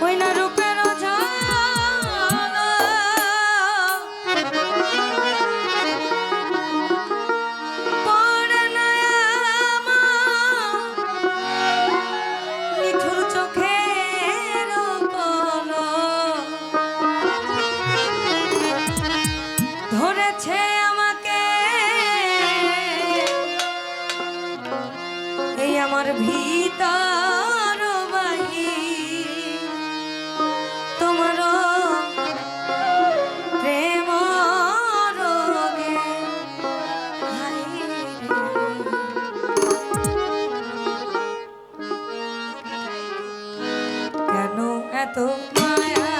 ওই না রূপের পড়ে না নিঠুর চোখের ধরেছে আমাকে এই আমার ভিতর বাহি তোমার প্রেম রোগে কেন এত মায়া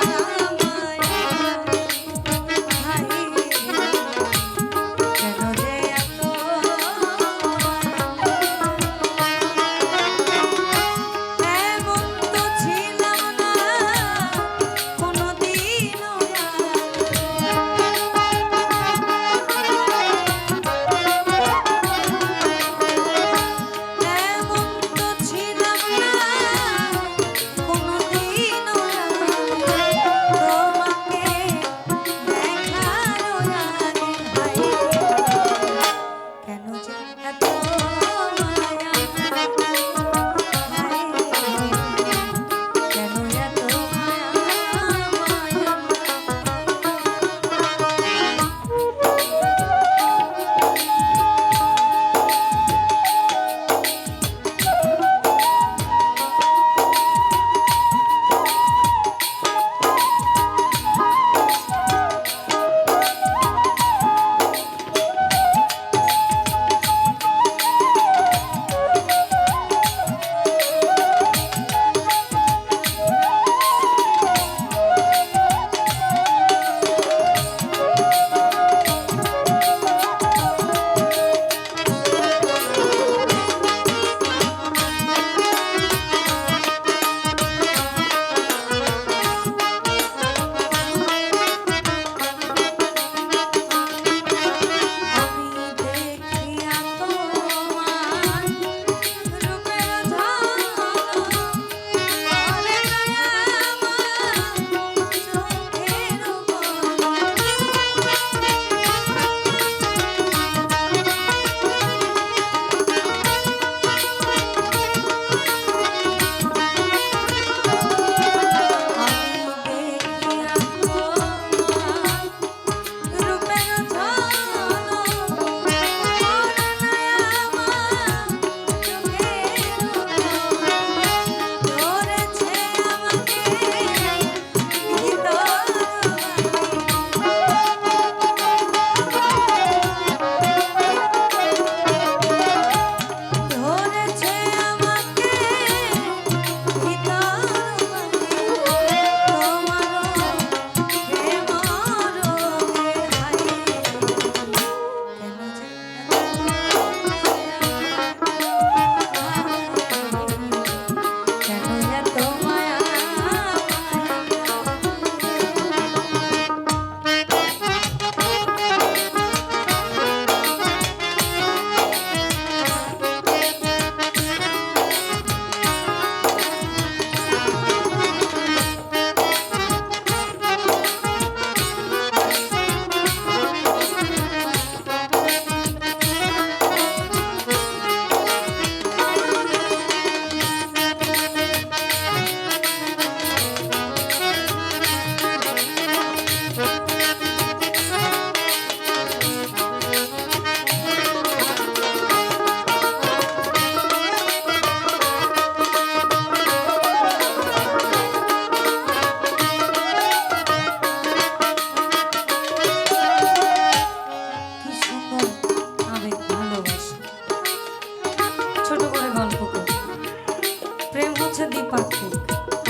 দ্বিপাক্ষিক,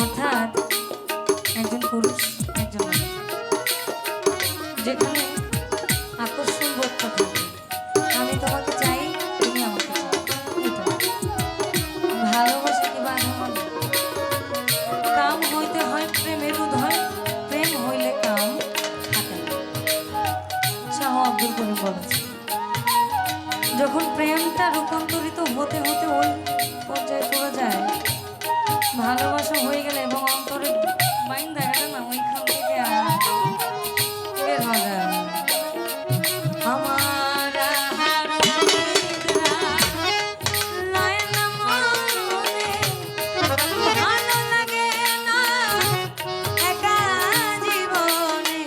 অর্থাৎ একজন পুরুষ একজন নারী, যেখানে আকর্ষণ বোধটা থাকে। আমি তোমাকে চাই, তুমি আমাকে চাও, এটা ভালোবাসা কি বাঁধন। কাম হইতে হয় প্রেমের উদয়, প্রেম হইলে কাম থাকে না। শাহ আব্দুল করিম বলেছে, যখন প্রেমটা রূপান্তরিত হতে হতে ওই পর্যায়ে চলে যায়, ভালোবাসা হয়ে গেলে এবং অন্তরে বাইন দেখাটা না ওইখান থেকে আর বের হওয়া যায় না। আমার ভালো লাগে না একা জীবনে।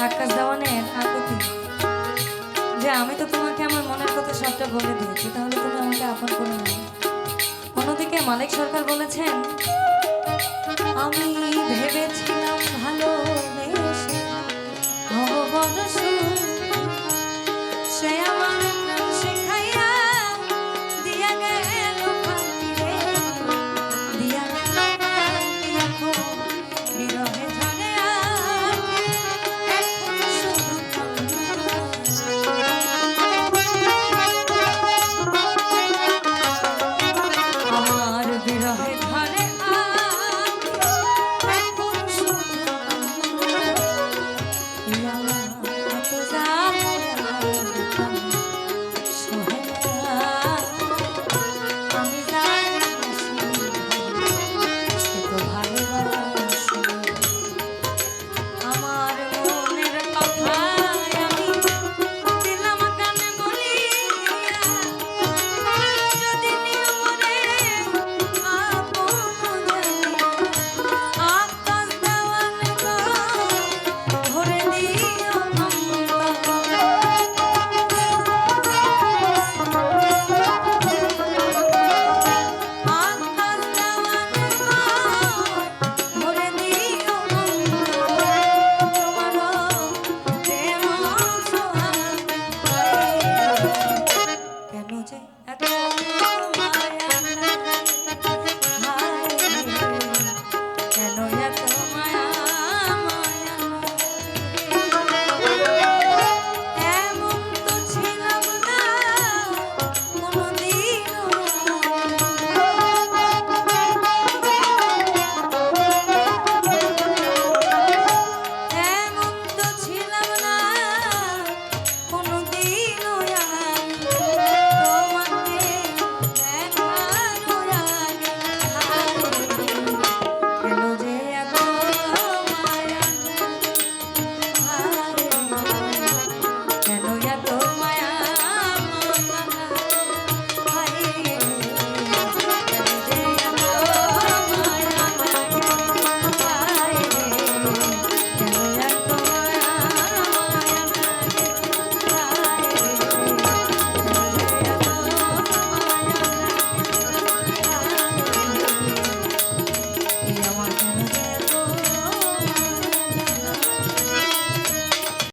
আকাশ দেওয়ানের আকুতি যে আমি তো তোমাকে আমার মনের কথা সবটা বলে দিয়েছি, তাহলে তুমি আমাকে আপন করে নাও। অন্যদিকে মালিক সরকার বলেছেন, আমি ভেবেছিলাম ভালোবেসে হব বড় সুখী, সে আমার শেখাইয়া দিয়া গেল ফাঁকি রে, দিয়া গেল ফাঁকি। এখন বিরহে ঝরে আঁখি, এখন শুধু আমার বিরহে ঝরে আঁখি, এখন শুধু এত জ্বালা সহে না। আমি জানি সে তো ভালোবাসে আমার মনের কথায় আমি দিলাম কানে বলিয়া, যদি নিয়মরে আপন জানিয়া আকাশ দেওয়ানে গো ভরে দিও কেন যে এত মায়া, কেন এত